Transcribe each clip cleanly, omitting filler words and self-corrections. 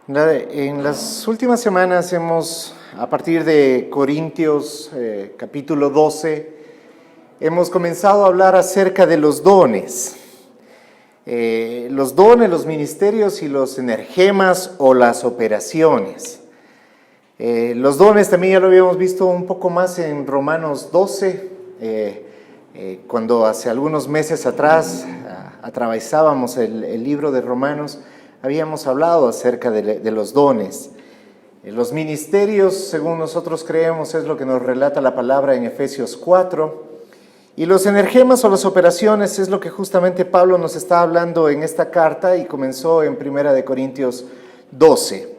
En las últimas semanas a partir de Corintios capítulo 12, hemos comenzado a hablar acerca de los dones. Los dones, los ministerios y los energemas o las operaciones. Los dones también ya lo habíamos visto un poco más en Romanos 12, cuando hace algunos meses atrás atravesábamos el libro de Romanos. Habíamos hablado acerca de los dones. Los ministerios, según nosotros creemos, es lo que nos relata la palabra en Efesios 4. Y los energemas o las operaciones es lo que justamente Pablo nos está hablando en esta carta y comenzó en 1 Corintios 12.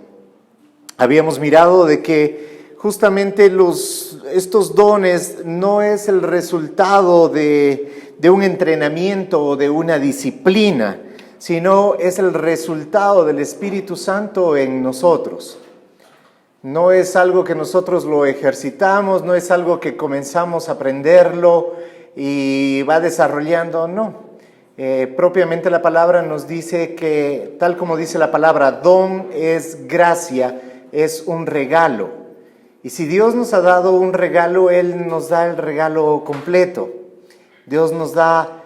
Habíamos mirado de que justamente estos dones no es el resultado de un entrenamiento o de una disciplina, sino es el resultado del Espíritu Santo en nosotros. No es algo que nosotros lo ejercitamos, no es algo que comenzamos a aprenderlo y va desarrollando, no. Propiamente la palabra nos dice que, tal como dice la palabra, don es gracia, es un regalo. Y si Dios nos ha dado un regalo, Él nos da el regalo completo. Dios nos da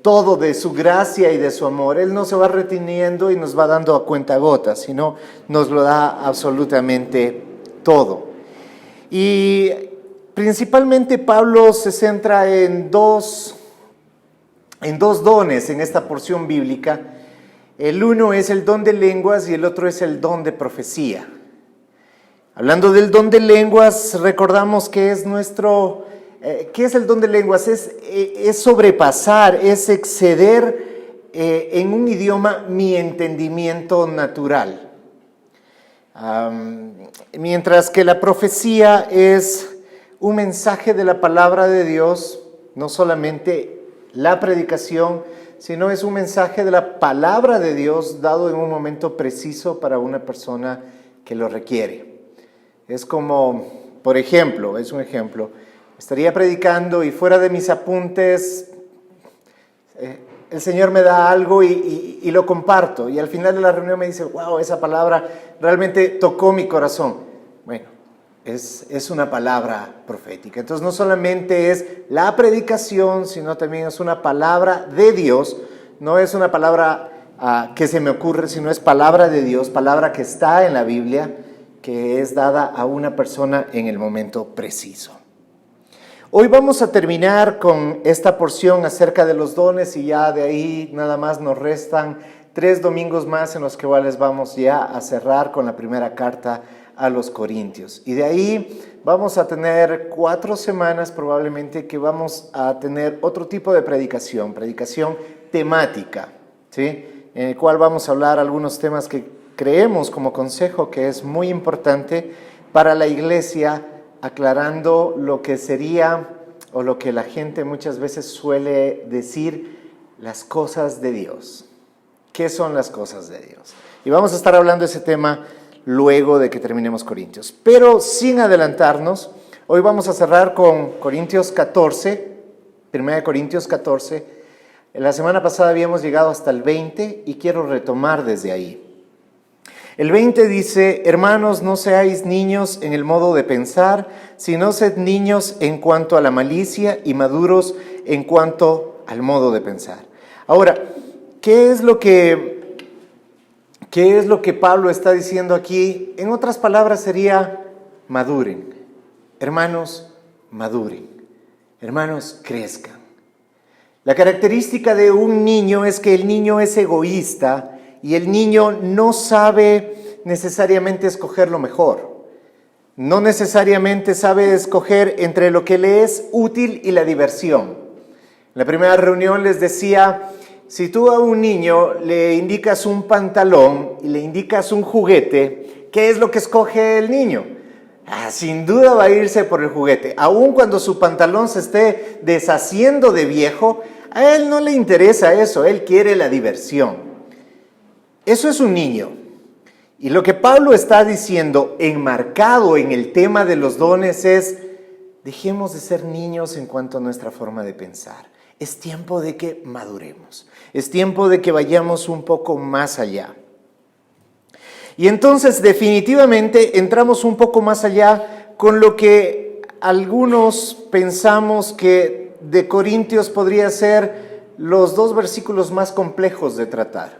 todo de su gracia y de su amor. Él no se va reteniendo y nos va dando a cuentagotas, sino nos lo da absolutamente todo. Y principalmente Pablo se centra en dos dones en esta porción bíblica. El uno es el don de lenguas y el otro es el don de profecía. Hablando del don de lenguas, recordamos que es ¿qué es el don de lenguas? Es sobrepasar, es exceder en un idioma mi entendimiento natural. Mientras que la profecía es un mensaje de la palabra de Dios, no solamente la predicación, sino es un mensaje de la palabra de Dios dado en un momento preciso para una persona que lo requiere. Es como, por ejemplo, es un ejemplo. Estaría predicando y fuera de mis apuntes, el Señor me da algo y lo comparto. Y al final de la reunión me dice, wow, esa palabra realmente tocó mi corazón. Bueno, es una palabra profética. Entonces no solamente es la predicación, sino también es una palabra de Dios. No es una palabra que se me ocurre, sino es palabra de Dios, palabra que está en la Biblia, que es dada a una persona en el momento preciso. Hoy vamos a terminar con esta porción acerca de los dones y ya de ahí nada más nos restan 3 domingos más en los que vamos ya a cerrar con la primera carta a los Corintios. Y de ahí vamos a tener 4 semanas probablemente que vamos a tener otro tipo de predicación temática, ¿sí? En el cual vamos a hablar algunos temas que creemos como consejo que es muy importante para la iglesia, aclarando lo que sería o lo que la gente muchas veces suele decir, las cosas de Dios. ¿Qué son las cosas de Dios? Y vamos a estar hablando de ese tema luego de que terminemos Corintios. Pero sin adelantarnos, hoy vamos a cerrar con Corintios 14, 1 Corintios 14. La semana pasada habíamos llegado hasta el 20 y quiero retomar desde ahí. El 20 dice, hermanos, no seáis niños en el modo de pensar, sino sed niños en cuanto a la malicia y maduros en cuanto al modo de pensar. Ahora, ¿qué es lo que Pablo está diciendo aquí? En otras palabras sería, maduren. Hermanos, maduren. Hermanos, crezcan. La característica de un niño es que el niño es egoísta, y el niño no sabe necesariamente escoger lo mejor. No necesariamente sabe escoger entre lo que le es útil y la diversión. En la primera reunión les decía, si tú a un niño le indicas un pantalón y le indicas un juguete, ¿qué es lo que escoge el niño? Sin duda va a irse por el juguete. Aun cuando su pantalón se esté deshaciendo de viejo, a él no le interesa eso, él quiere la diversión. Eso es un niño. Y lo que Pablo está diciendo, enmarcado en el tema de los dones, es dejemos de ser niños en cuanto a nuestra forma de pensar. Es tiempo de que maduremos. Es tiempo de que vayamos un poco más allá. Y entonces definitivamente entramos un poco más allá con lo que algunos pensamos que de Corintios podría ser los dos versículos más complejos de tratar.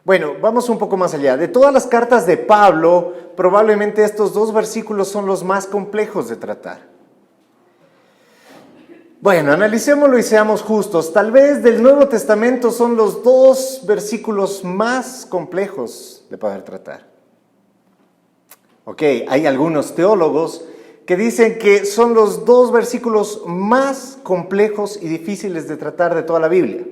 Bueno, vamos un poco más allá. De todas las cartas de Pablo, probablemente estos dos versículos son los más complejos de tratar. Bueno, analicémoslo y seamos justos. Tal vez del Nuevo Testamento son los dos versículos más complejos de poder tratar. Ok, hay algunos teólogos que dicen que son los dos versículos más complejos y difíciles de tratar de toda la Biblia.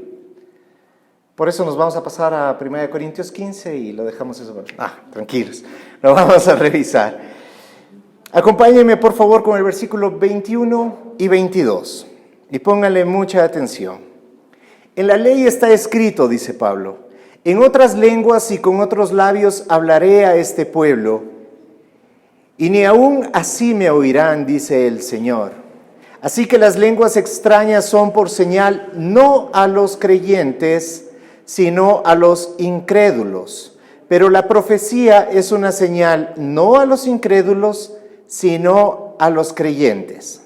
Por eso nos vamos a pasar a 1 Corintios 15 y lo dejamos eso. Tranquilos, lo vamos a revisar. Acompáñenme por favor con el versículo 21 y 22 y pónganle mucha atención. En la ley está escrito, dice Pablo, en otras lenguas y con otros labios hablaré a este pueblo, y ni aún así me oirán, dice el Señor. Así que las lenguas extrañas son por señal no a los creyentes, sino a los incrédulos. Pero la profecía es una señal no a los incrédulos, sino a los creyentes.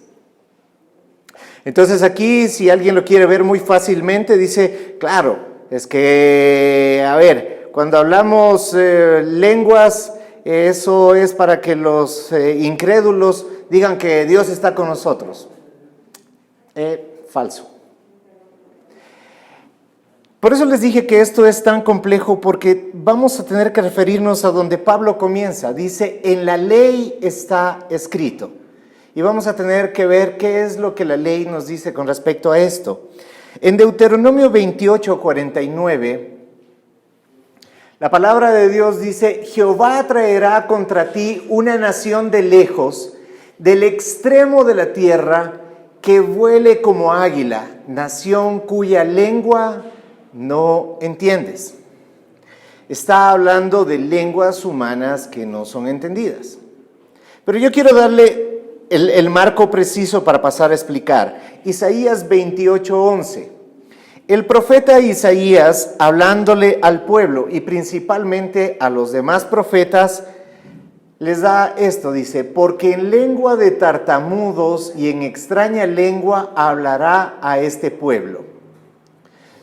Entonces aquí, si alguien lo quiere ver muy fácilmente, dice, claro, es que, a ver, cuando hablamos lenguas, eso es para que los incrédulos digan que Dios está con nosotros. Falso. Por eso les dije que esto es tan complejo, porque vamos a tener que referirnos a donde Pablo comienza. Dice, en la ley está escrito. Y vamos a tener que ver qué es lo que la ley nos dice con respecto a esto. En Deuteronomio 28:49, la palabra de Dios dice, Jehová traerá contra ti una nación de lejos, del extremo de la tierra, que vuele como águila, nación cuya lengua no entiendes. Está hablando de lenguas humanas que no son entendidas. Pero yo quiero darle el marco preciso para pasar a explicar. Isaías 28:11. El profeta Isaías, hablándole al pueblo y principalmente a los demás profetas, les da esto, dice, porque en lengua de tartamudos y en extraña lengua hablará a este pueblo.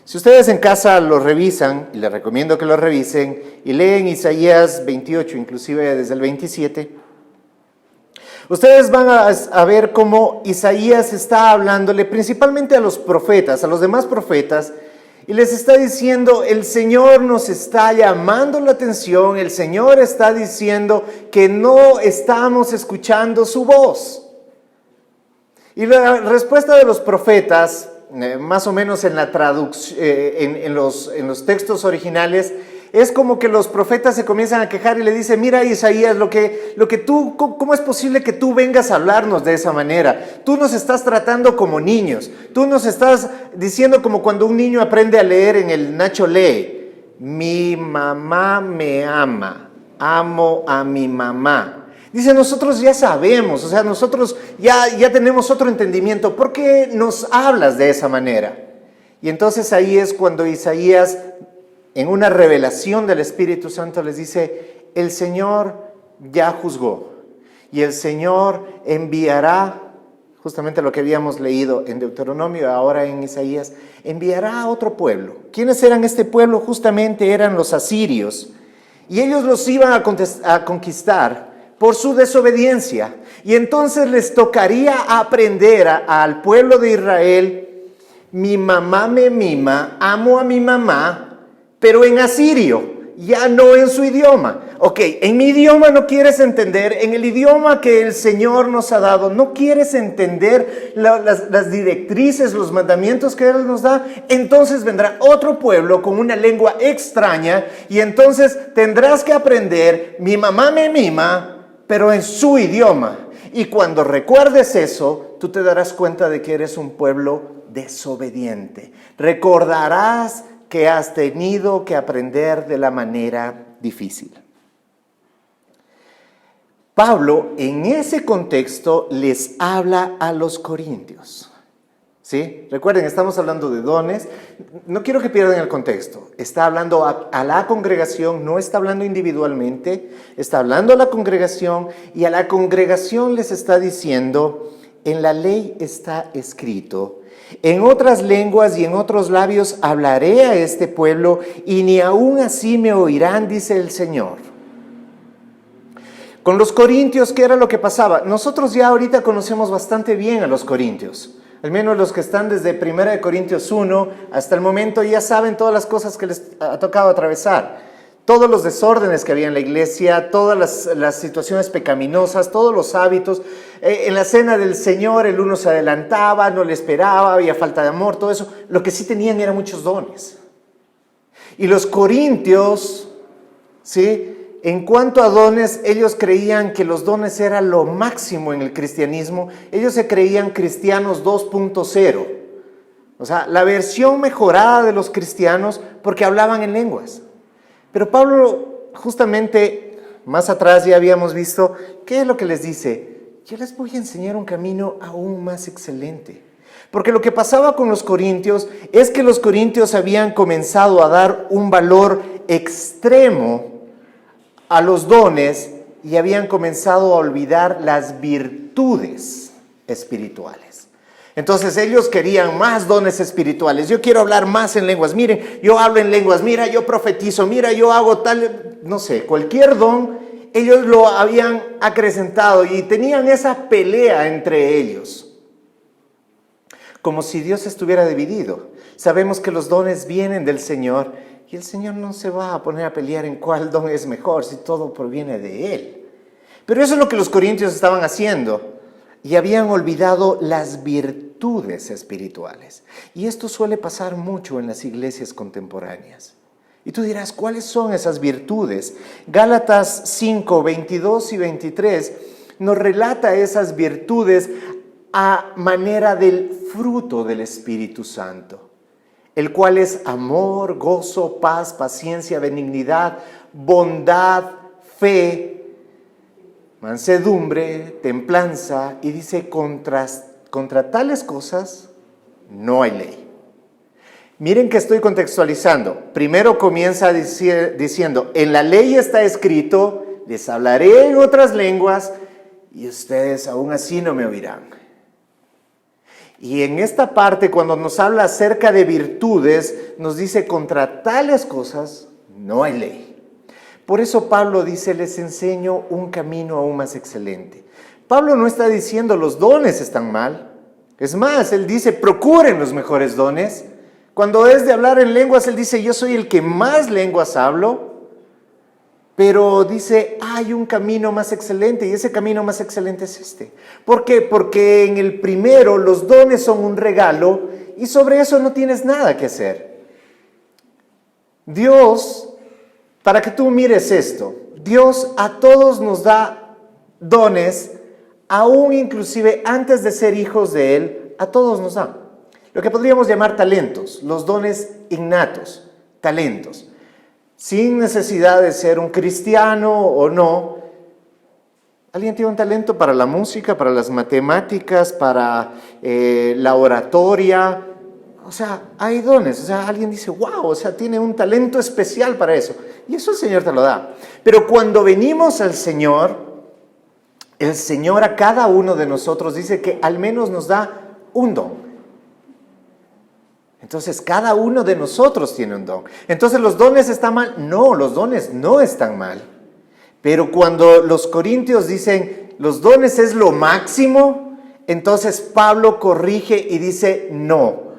Si ustedes en casa lo revisan, y les recomiendo que lo revisen, y leen Isaías 28, inclusive desde el 27, ustedes van a ver cómo Isaías está hablándole principalmente a los profetas, a los demás profetas, y les está diciendo, el Señor nos está llamando la atención, el Señor está diciendo que no estamos escuchando su voz. Y la respuesta de los profetas, más o menos en la traducción, en los textos originales, es como que los profetas se comienzan a quejar y le dicen, mira Isaías, ¿cómo es posible que tú vengas a hablarnos de esa manera? Tú nos estás tratando como niños, tú nos estás diciendo como cuando un niño aprende a leer en el Nacho Lee, mi mamá me ama, amo a mi mamá. Dice, nosotros ya sabemos, o sea, nosotros ya tenemos otro entendimiento, ¿por qué nos hablas de esa manera? Y entonces ahí es cuando Isaías, en una revelación del Espíritu Santo, les dice, el Señor ya juzgó y el Señor enviará, justamente lo que habíamos leído en Deuteronomio, ahora en Isaías, enviará a otro pueblo. ¿Quiénes eran este pueblo? Justamente eran los asirios, y ellos los iban a conquistar por su desobediencia, y entonces les tocaría aprender al pueblo de Israel, mi mamá me mima, amo a mi mamá, pero en asirio, ya no en su idioma. Ok, en mi idioma no quieres entender, en el idioma que el Señor nos ha dado, no quieres entender las directrices, los mandamientos que Él nos da, entonces vendrá otro pueblo con una lengua extraña y entonces tendrás que aprender, mi mamá me mima, pero en su idioma. Y cuando recuerdes eso, tú te darás cuenta de que eres un pueblo desobediente. Recordarás que has tenido que aprender de la manera difícil. Pablo en ese contexto les habla a los corintios. ¿Sí? Recuerden, estamos hablando de dones. No quiero que pierdan el contexto. Está hablando a la congregación, no está hablando individualmente, está hablando a la congregación y a la congregación les está diciendo, en la ley está escrito, en otras lenguas y en otros labios hablaré a este pueblo y ni aún así me oirán, dice el Señor. Con los corintios, ¿qué era lo que pasaba? Nosotros ya ahorita conocemos bastante bien a los corintios. Al menos los que están desde 1 Corintios 1 hasta el momento ya saben todas las cosas que les ha tocado atravesar. Todos los desórdenes que había en la iglesia, todas las situaciones pecaminosas, todos los hábitos. En la cena del Señor el uno se adelantaba, no le esperaba, había falta de amor, todo eso. Lo que sí tenían eran muchos dones. Y los corintios, ¿sí? En cuanto a dones, ellos creían que los dones eran lo máximo en el cristianismo. Ellos se creían cristianos 2.0. O sea, la versión mejorada de los cristianos porque hablaban en lenguas. Pero Pablo, justamente, más atrás ya habíamos visto, ¿qué es lo que les dice? Yo les voy a enseñar un camino aún más excelente. Porque lo que pasaba con los corintios es que los corintios habían comenzado a dar un valor extremo a los dones y habían comenzado a olvidar las virtudes espirituales. Entonces ellos querían más dones espirituales. Yo quiero hablar más en lenguas. Miren, yo hablo en lenguas. Mira, yo profetizo. Mira, yo hago tal, no sé, cualquier don, ellos lo habían acrecentado y tenían esa pelea entre ellos. Como si Dios estuviera dividido. Sabemos que los dones vienen del Señor y el Señor no se va a poner a pelear en cuál don es mejor si todo proviene de Él. Pero eso es lo que los corintios estaban haciendo y habían olvidado las virtudes espirituales. Y esto suele pasar mucho en las iglesias contemporáneas. Y tú dirás, ¿cuáles son esas virtudes? Gálatas 5, 22 y 23 nos relata esas virtudes a manera del fruto del Espíritu Santo, el cual es amor, gozo, paz, paciencia, benignidad, bondad, fe, mansedumbre, templanza, y dice, contra tales cosas no hay ley. Miren que estoy contextualizando. Primero comienza diciendo, en la ley está escrito, les hablaré en otras lenguas y ustedes aún así no me oirán. Y en esta parte, cuando nos habla acerca de virtudes, nos dice, contra tales cosas no hay ley. Por eso Pablo dice, les enseño un camino aún más excelente. Pablo no está diciendo los dones están mal. Es más, él dice, procuren los mejores dones. Cuando es de hablar en lenguas, él dice, yo soy el que más lenguas hablo. Pero dice, hay un camino más excelente y ese camino más excelente es este. ¿Por qué? Porque en el primero los dones son un regalo y sobre eso no tienes nada que hacer. Dios, para que tú mires esto, Dios a todos nos da dones, aún inclusive antes de ser hijos de Él, a todos nos da. Lo que podríamos llamar talentos, los dones innatos, talentos. Sin necesidad de ser un cristiano o no. Alguien tiene un talento para la música, para las matemáticas, para la oratoria. O sea, hay dones. O sea, alguien dice, wow, o sea, tiene un talento especial para eso. Y eso el Señor te lo da. Pero cuando venimos al Señor, el Señor a cada uno de nosotros dice que al menos nos da un don. Entonces, cada uno de nosotros tiene un don. Entonces, ¿los dones están mal? No, los dones no están mal. Pero cuando los corintios dicen, los dones es lo máximo, entonces Pablo corrige y dice, no.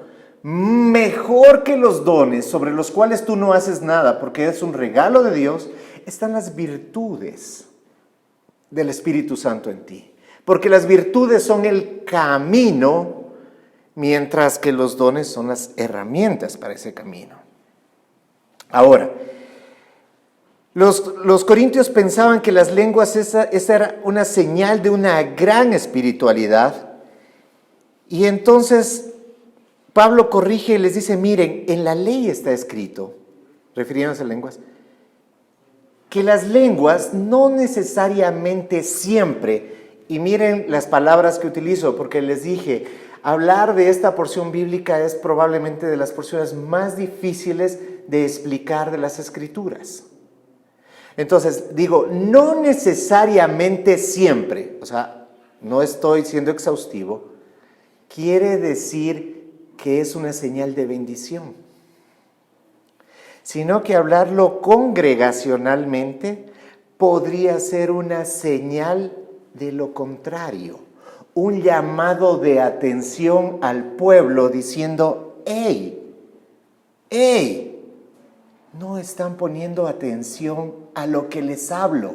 Mejor que los dones, sobre los cuales tú no haces nada, porque es un regalo de Dios, están las virtudes del Espíritu Santo en ti. Porque las virtudes son el camino, mientras que los dones son las herramientas para ese camino. Ahora, los corintios pensaban que las lenguas esa era una señal de una gran espiritualidad, y entonces Pablo corrige y les dice, miren, en la ley está escrito, refiriéndose a lenguas, que las lenguas no necesariamente siempre, y miren las palabras que utilizo, porque les dije, Hablar de esta porción bíblica es probablemente de las porciones más difíciles de explicar de las Escrituras. Entonces, digo, no necesariamente siempre, o sea, no estoy siendo exhaustivo, quiere decir que es una señal de bendición, sino que hablarlo congregacionalmente podría ser una señal de lo contrario, un llamado de atención al pueblo diciendo, ¡hey! No están poniendo atención a lo que les hablo,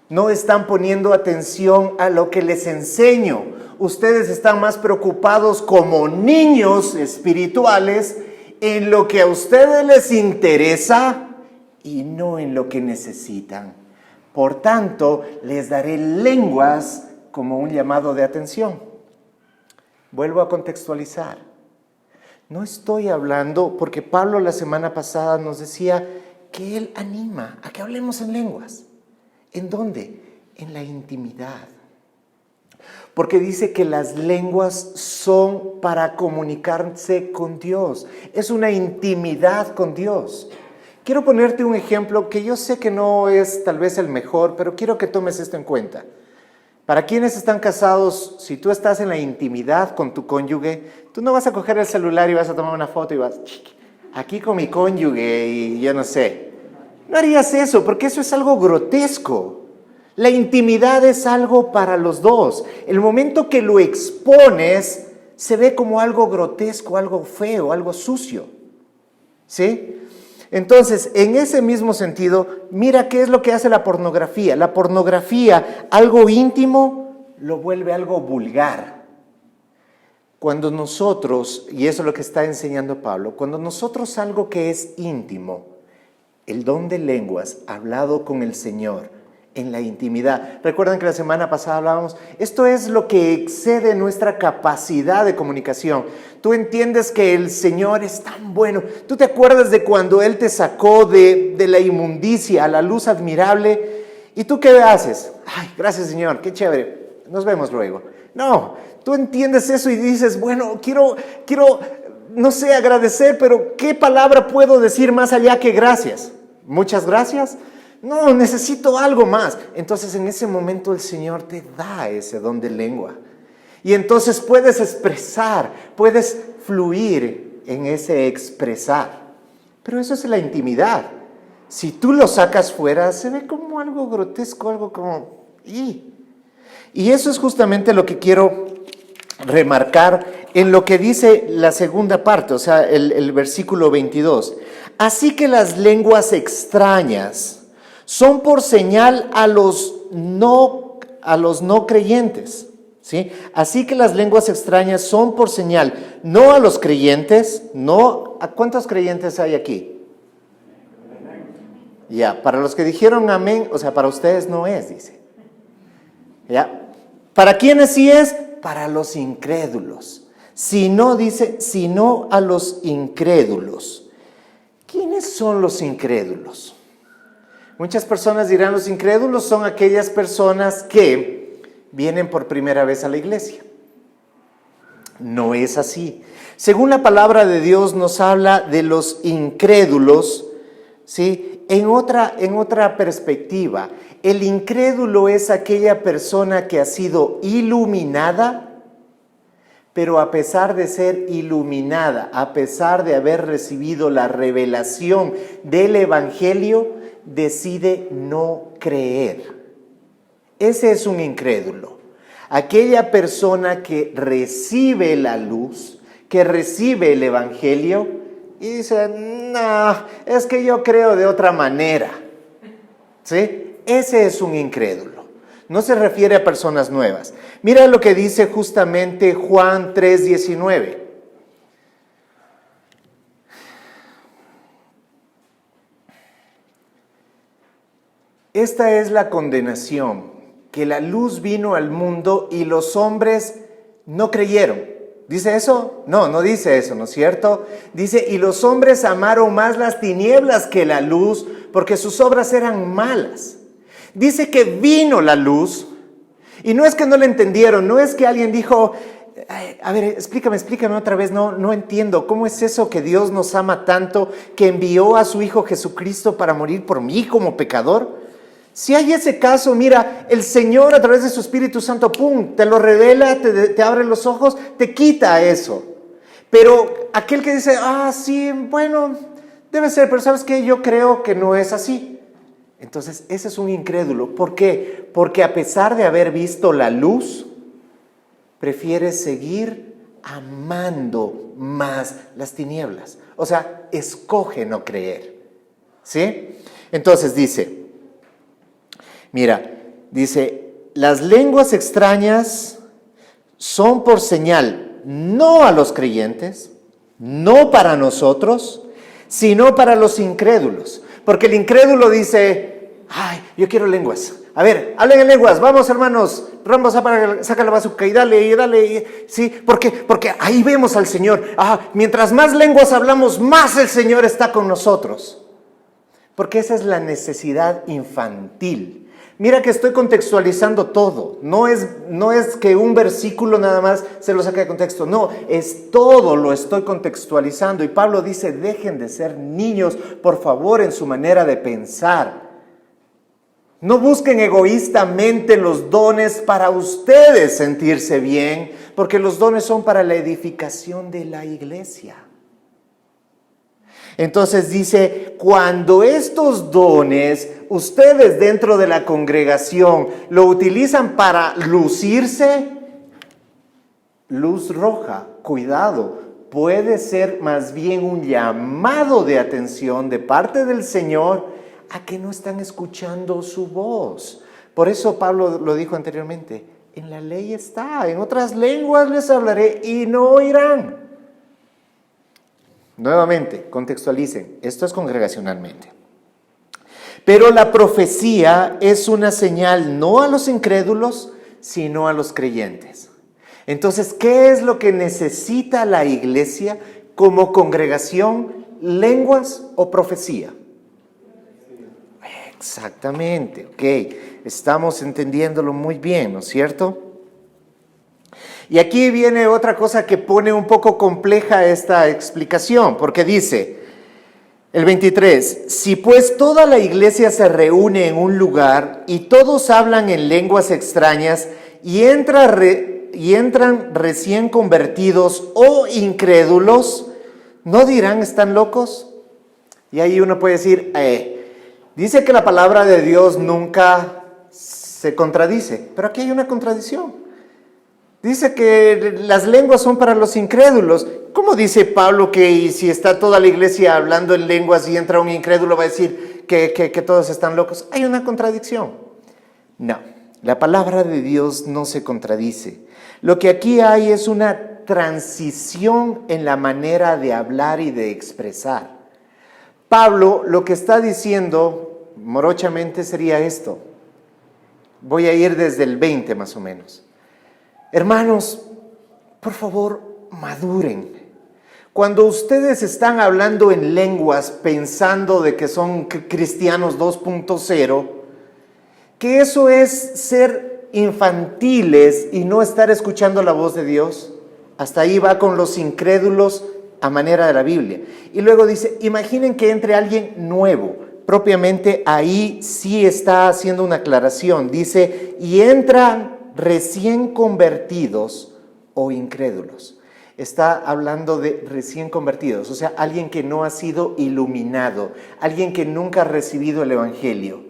no están poniendo atención a lo que les enseño. Ustedes están más preocupados como niños espirituales en lo que a ustedes les interesa y no en lo que necesitan. Por tanto, les daré lenguas como un llamado de atención. Vuelvo a contextualizar. No estoy hablando, porque Pablo la semana pasada nos decía que él anima a que hablemos en lenguas. ¿En dónde? En la intimidad. Porque dice que las lenguas son para comunicarse con Dios. Es una intimidad con Dios. Quiero ponerte un ejemplo que yo sé que no es tal vez el mejor, pero quiero que tomes esto en cuenta. Para quienes están casados, si tú estás en la intimidad con tu cónyuge, tú no vas a coger el celular y vas a tomar una foto y vas, aquí con mi cónyuge y yo no sé. No harías eso porque eso es algo grotesco. La intimidad es algo para los dos. El momento que lo expones, se ve como algo grotesco, algo feo, algo sucio. ¿Sí? Entonces, en ese mismo sentido, mira qué es lo que hace la pornografía. La pornografía, algo íntimo, lo vuelve algo vulgar. Cuando nosotros, y eso es lo que está enseñando Pablo, cuando nosotros algo que es íntimo, el don de lenguas, hablado con el Señor, en la intimidad. Recuerdan que la semana pasada hablábamos, esto es lo que excede nuestra capacidad de comunicación. Tú entiendes que el Señor es tan bueno. Tú te acuerdas de cuando Él te sacó de la inmundicia a la luz admirable. ¿Y tú qué haces? Ay, gracias Señor, qué chévere. Nos vemos luego. No, tú entiendes eso y dices, bueno, quiero, no sé, agradecer, pero ¿qué palabra puedo decir más allá que gracias? ¿Muchas gracias? No, necesito algo más. Entonces en ese momento el Señor te da ese don de lengua. Y entonces puedes expresar, puedes fluir en ese expresar. Pero eso es la intimidad. Si tú lo sacas fuera, se ve como algo grotesco, algo como... Y eso es justamente lo que quiero remarcar en lo que dice la segunda parte, o sea, el versículo 22. Así que las lenguas extrañas son por señal a los no creyentes, ¿sí? Así que las lenguas extrañas son por señal, no a los creyentes, no, ¿a cuántos creyentes hay aquí? Ya, para los que dijeron amén, o sea, para ustedes no es, dice. Ya, ¿para quiénes sí es? Para los incrédulos. Si no, dice, sino a los incrédulos. ¿Quiénes son los incrédulos? Muchas personas dirán, los incrédulos son aquellas personas que vienen por primera vez a la iglesia. No es así. Según la palabra de Dios nos habla de los incrédulos, ¿sí? En otra perspectiva. El incrédulo es aquella persona que ha sido iluminada, pero a pesar de ser iluminada, a pesar de haber recibido la revelación del Evangelio, decide no creer. Ese es un incrédulo. Aquella persona que recibe la luz, que recibe el Evangelio y dice, no, es que yo creo de otra manera. ¿Sí? Ese es un incrédulo. No se refiere a personas nuevas. Mira lo que dice justamente Juan 3:19. Esta es la condenación, que la luz vino al mundo y los hombres no creyeron. ¿Dice eso? No, no dice eso, ¿no es cierto? Dice, y los hombres amaron más las tinieblas que la luz, porque sus obras eran malas. Dice que vino la luz, y no es que no la entendieron, no es que alguien dijo, a ver, explícame otra vez, no entiendo. ¿Cómo es eso que Dios nos ama tanto, que envió a su Hijo Jesucristo para morir por mí como pecador? Si hay ese caso, mira, el Señor a través de su Espíritu Santo, ¡pum!, te lo revela, te abre los ojos, te quita eso. Pero aquel que dice, sí, bueno, debe ser, pero ¿sabes qué? Yo creo que no es así. Entonces, ese es un incrédulo. ¿Por qué? Porque a pesar de haber visto la luz, prefiere seguir amando más las tinieblas. O sea, escoge no creer. ¿Sí? Entonces dice, las lenguas extrañas son por señal, no a los creyentes, no para nosotros, sino para los incrédulos. Porque el incrédulo dice, yo quiero lenguas. A ver, hablen en lenguas, vamos hermanos, Rambo, saca la bazuca y dale, sí, porque ahí vemos al Señor. Mientras más lenguas hablamos, más el Señor está con nosotros. Porque esa es la necesidad infantil. Mira que estoy contextualizando todo, no es que un versículo nada más se lo saca de contexto, no, es todo lo estoy contextualizando. Y Pablo dice, dejen de ser niños, por favor, en su manera de pensar. No busquen egoístamente los dones para ustedes sentirse bien, porque los dones son para la edificación de la iglesia. Entonces dice, cuando estos dones, ustedes dentro de la congregación lo utilizan para lucirse, luz roja, cuidado, puede ser más bien un llamado de atención de parte del Señor a que no están escuchando su voz. Por eso Pablo lo dijo anteriormente, en la ley está, en otras lenguas les hablaré y no oirán. Nuevamente, contextualicen, esto es congregacionalmente. Pero la profecía es una señal no a los incrédulos, sino a los creyentes. Entonces, ¿qué es lo que necesita la iglesia como congregación? ¿Lenguas o profecía? Exactamente, ok. Estamos entendiéndolo muy bien, ¿no es cierto? Y aquí viene otra cosa que pone un poco compleja esta explicación, porque dice, el 23, si pues toda la iglesia se reúne en un lugar y todos hablan en lenguas extrañas y entran recién convertidos o incrédulos, ¿no dirán están locos? Y ahí uno puede decir, dice que la palabra de Dios nunca se contradice, pero aquí hay una contradicción. Dice que las lenguas son para los incrédulos. ¿Cómo dice Pablo que si está toda la iglesia hablando en lenguas y entra un incrédulo va a decir que todos están locos? Hay una contradicción. No, la palabra de Dios no se contradice. Lo que aquí hay es una transición en la manera de hablar y de expresar. Pablo lo que está diciendo morochamente sería esto. Voy a ir desde el 20 más o menos. Hermanos, por favor, maduren. Cuando ustedes están hablando en lenguas pensando de que son cristianos 2.0, que eso es ser infantiles y no estar escuchando la voz de Dios. Hasta ahí va con los incrédulos a manera de la Biblia. Y luego dice, imaginen que entre alguien nuevo. Propiamente ahí sí está haciendo una aclaración. Dice, y entran recién convertidos o incrédulos. Está hablando de recién convertidos, o sea, alguien que no ha sido iluminado, alguien que nunca ha recibido el evangelio.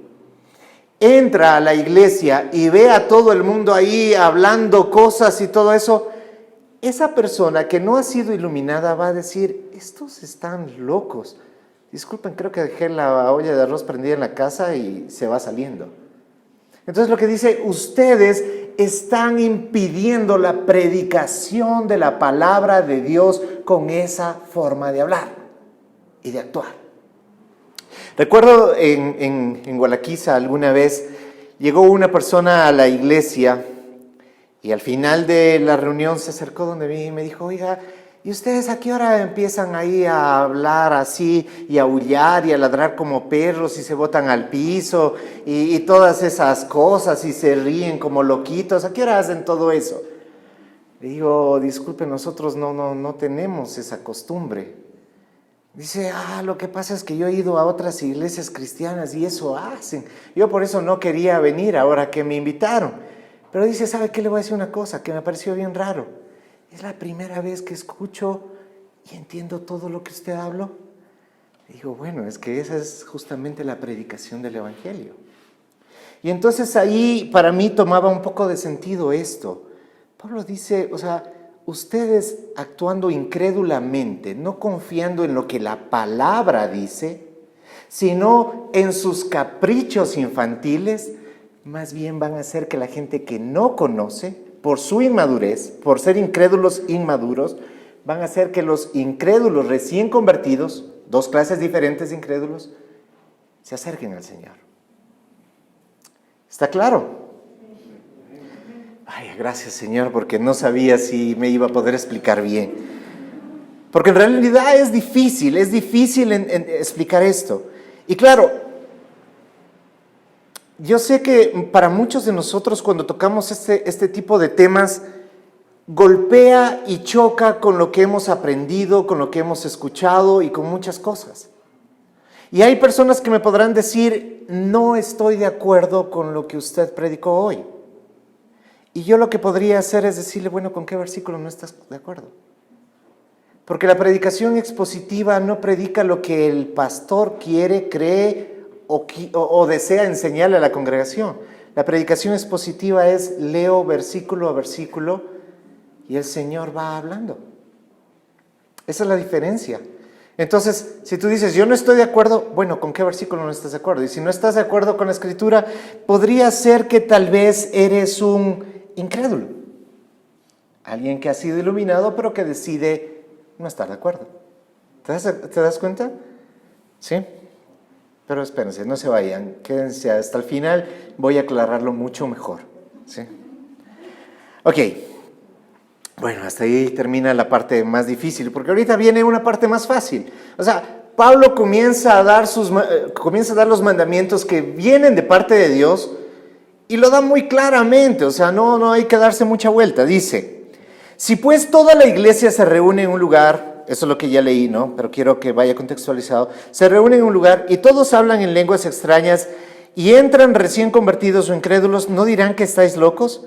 Entra a la iglesia y ve a todo el mundo ahí hablando cosas y todo eso. Esa persona que no ha sido iluminada va a decir, estos están locos. Disculpen, creo que dejé la olla de arroz prendida en la casa y se va saliendo. Entonces lo que dice, ustedes están impidiendo la predicación de la palabra de Dios con esa forma de hablar y de actuar. Recuerdo en Gualaquiza alguna vez llegó una persona a la iglesia y al final de la reunión se acercó donde mí y me dijo, oiga, ¿y ustedes a qué hora empiezan ahí a hablar así y a aullar y a ladrar como perros y se botan al piso y todas esas cosas y se ríen como loquitos? ¿A qué hora hacen todo eso? Le digo, disculpe, nosotros no tenemos esa costumbre. Dice, lo que pasa es que yo he ido a otras iglesias cristianas y eso hacen. Yo por eso no quería venir ahora que me invitaron. Pero dice, ¿sabe qué? Le voy a decir una cosa que me pareció bien raro. Es la primera vez que escucho y entiendo todo lo que usted habló. Digo, bueno, es que esa es justamente la predicación del Evangelio. Y entonces ahí para mí tomaba un poco de sentido esto. Pablo dice, ustedes actuando incrédulamente, no confiando en lo que la palabra dice, sino en sus caprichos infantiles, más bien van a hacer que la gente que no conoce, por su inmadurez, por ser incrédulos inmaduros, van a hacer que los incrédulos recién convertidos, dos clases diferentes de incrédulos, se acerquen al Señor. ¿Está claro? Ay, gracias, Señor, porque no sabía si me iba a poder explicar bien. Porque en realidad es difícil explicar esto. Y claro, yo sé que para muchos de nosotros cuando tocamos este tipo de temas, golpea y choca con lo que hemos aprendido, con lo que hemos escuchado y con muchas cosas. Y hay personas que me podrán decir, no estoy de acuerdo con lo que usted predicó hoy. Y yo lo que podría hacer es decirle, bueno, ¿con qué versículo no estás de acuerdo? Porque la predicación expositiva no predica lo que el pastor quiere, cree o desea enseñarle a la congregación. La predicación expositiva es leo versículo a versículo y el Señor va hablando. Esa es la diferencia. Entonces, si tú dices, yo no estoy de acuerdo, bueno, ¿con qué versículo no estás de acuerdo? Y si no estás de acuerdo con la Escritura, podría ser que tal vez eres un incrédulo. Alguien que ha sido iluminado, pero que decide no estar de acuerdo. ¿Te das cuenta? ¿Sí? Pero espérense, no se vayan, quédense hasta el final, voy a aclararlo mucho mejor. ¿Sí? Ok. Bueno, hasta ahí termina la parte más difícil, porque ahorita viene una parte más fácil. Pablo comienza a dar los mandamientos que vienen de parte de Dios y lo da muy claramente, no hay que darse mucha vuelta. Dice, si pues toda la iglesia se reúne en un lugar, eso es lo que ya leí, ¿no? Pero quiero que vaya contextualizado, se reúnen en un lugar y todos hablan en lenguas extrañas y entran recién convertidos o incrédulos, ¿no dirán que estáis locos?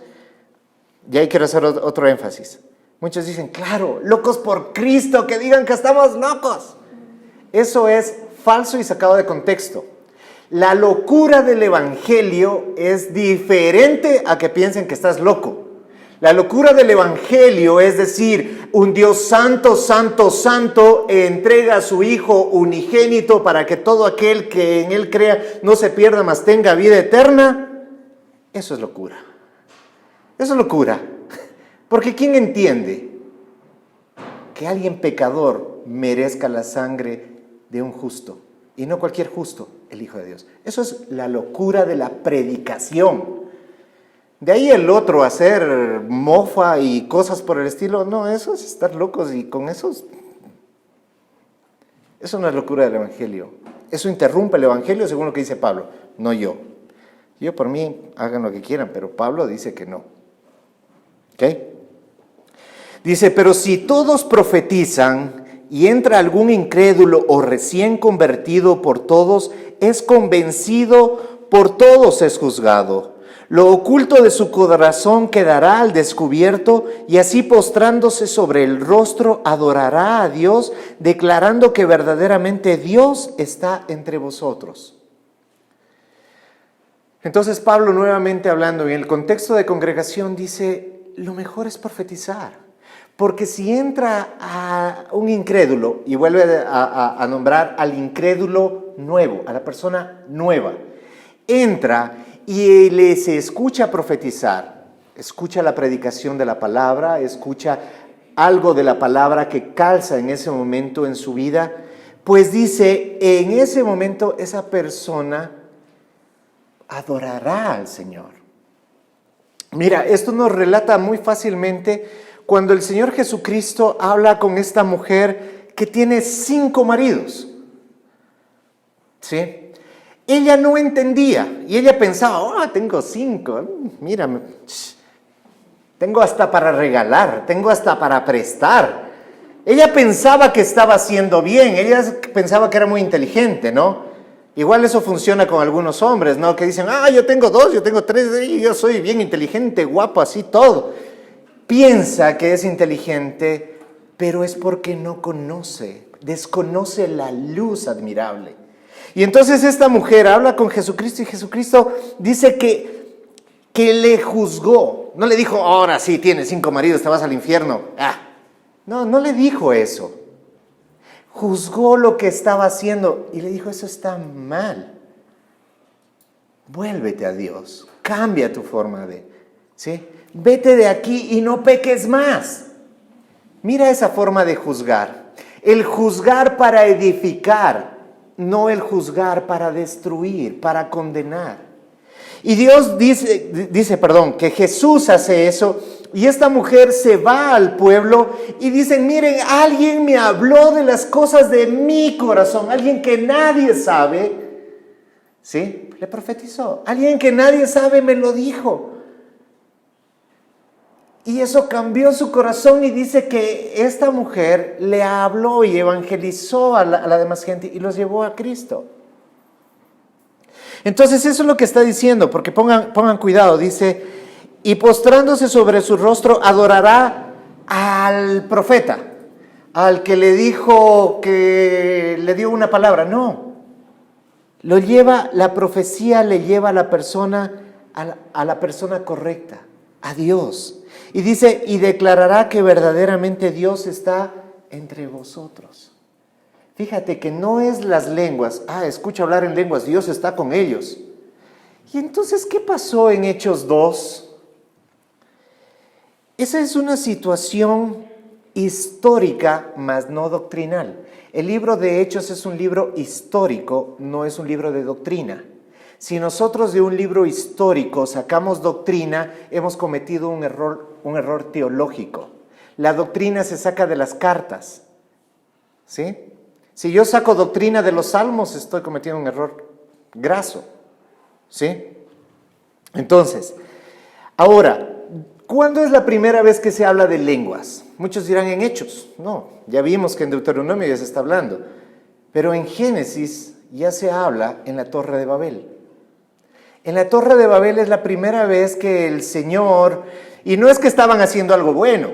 Y ahí quiero hacer otro énfasis. Muchos dicen, claro, locos por Cristo, que digan que estamos locos. Eso es falso y sacado de contexto. La locura del Evangelio es diferente a que piensen que estás loco. La locura del Evangelio es decir, un Dios santo, santo, santo, entrega a su Hijo unigénito para que todo aquel que en Él crea no se pierda, mas tenga vida eterna. Eso es locura. Eso es locura, porque ¿quién entiende que alguien pecador merezca la sangre de un justo? Y no cualquier justo, el Hijo de Dios. Eso es la locura de la predicación. De ahí el otro, hacer mofa y cosas por el estilo, no, eso es estar locos y con eso no es locura del Evangelio. Eso interrumpe el Evangelio según lo que dice Pablo, no yo. Yo por mí hagan lo que quieran, pero Pablo dice que no. ¿Ok? Dice, pero si todos profetizan y entra algún incrédulo o recién convertido por todos, es convencido, por todos es juzgado. Lo oculto de su corazón quedará al descubierto y así postrándose sobre el rostro adorará a Dios, declarando que verdaderamente Dios está entre vosotros. Entonces Pablo nuevamente hablando en el contexto de congregación dice, lo mejor es profetizar, porque si entra a un incrédulo y vuelve a nombrar al incrédulo nuevo, a la persona nueva, entra y se escucha profetizar, escucha la predicación de la palabra, escucha algo de la palabra que calza en ese momento en su vida, pues dice, en ese momento esa persona adorará al Señor. Mira, esto nos relata muy fácilmente cuando el Señor Jesucristo habla con esta mujer que tiene 5 maridos. ¿Sí? Ella no entendía y ella pensaba, tengo 5, mírame. tengo hasta para regalar, tengo hasta para prestar. Ella pensaba que estaba haciendo bien, ella pensaba que era muy inteligente, ¿no? Igual eso funciona con algunos hombres, ¿no? Que dicen, yo tengo 2, yo tengo 3, y yo soy bien inteligente, guapo, así todo. Piensa que es inteligente, pero es porque no conoce, desconoce la luz admirable. Y entonces esta mujer habla con Jesucristo y Jesucristo dice que le juzgó. No le dijo, ahora sí, tienes 5 maridos, te vas al infierno. No le dijo eso. Juzgó lo que estaba haciendo y le dijo, eso está mal. Vuélvete a Dios, cambia tu forma de, ¿sí? Vete de aquí y no peques más. Mira esa forma de juzgar. El juzgar para edificar, no el juzgar para destruir, para condenar. Y Dios dice, que Jesús hace eso. Y esta mujer se va al pueblo y dicen, miren, alguien me habló de las cosas de mi corazón, alguien que nadie sabe, ¿sí? Le profetizó, alguien que nadie sabe me lo dijo. Y eso cambió su corazón y dice que esta mujer le habló y evangelizó a la demás gente y los llevó a Cristo. Entonces eso es lo que está diciendo, porque pongan cuidado, dice, y postrándose sobre su rostro adorará al profeta, al que le dijo que le dio una palabra. No, la profecía le lleva a la persona correcta, a Dios. Y dice, y declarará que verdaderamente Dios está entre vosotros. Fíjate que no es las lenguas, escucha hablar en lenguas, Dios está con ellos. Y entonces, ¿qué pasó en Hechos 2? Esa es una situación histórica, mas no doctrinal. El libro de Hechos es un libro histórico, no es un libro de doctrina. Si nosotros de un libro histórico sacamos doctrina, hemos cometido un error teológico. La doctrina se saca de las cartas, ¿sí? Si yo saco doctrina de los salmos, estoy cometiendo un error graso, ¿sí? Entonces, ahora, ¿cuándo es la primera vez que se habla de lenguas? Muchos dirán en Hechos. No, ya vimos que en Deuteronomio ya se está hablando. Pero en Génesis ya se habla en la Torre de Babel. En la Torre de Babel es la primera vez que el Señor, y no es que estaban haciendo algo bueno,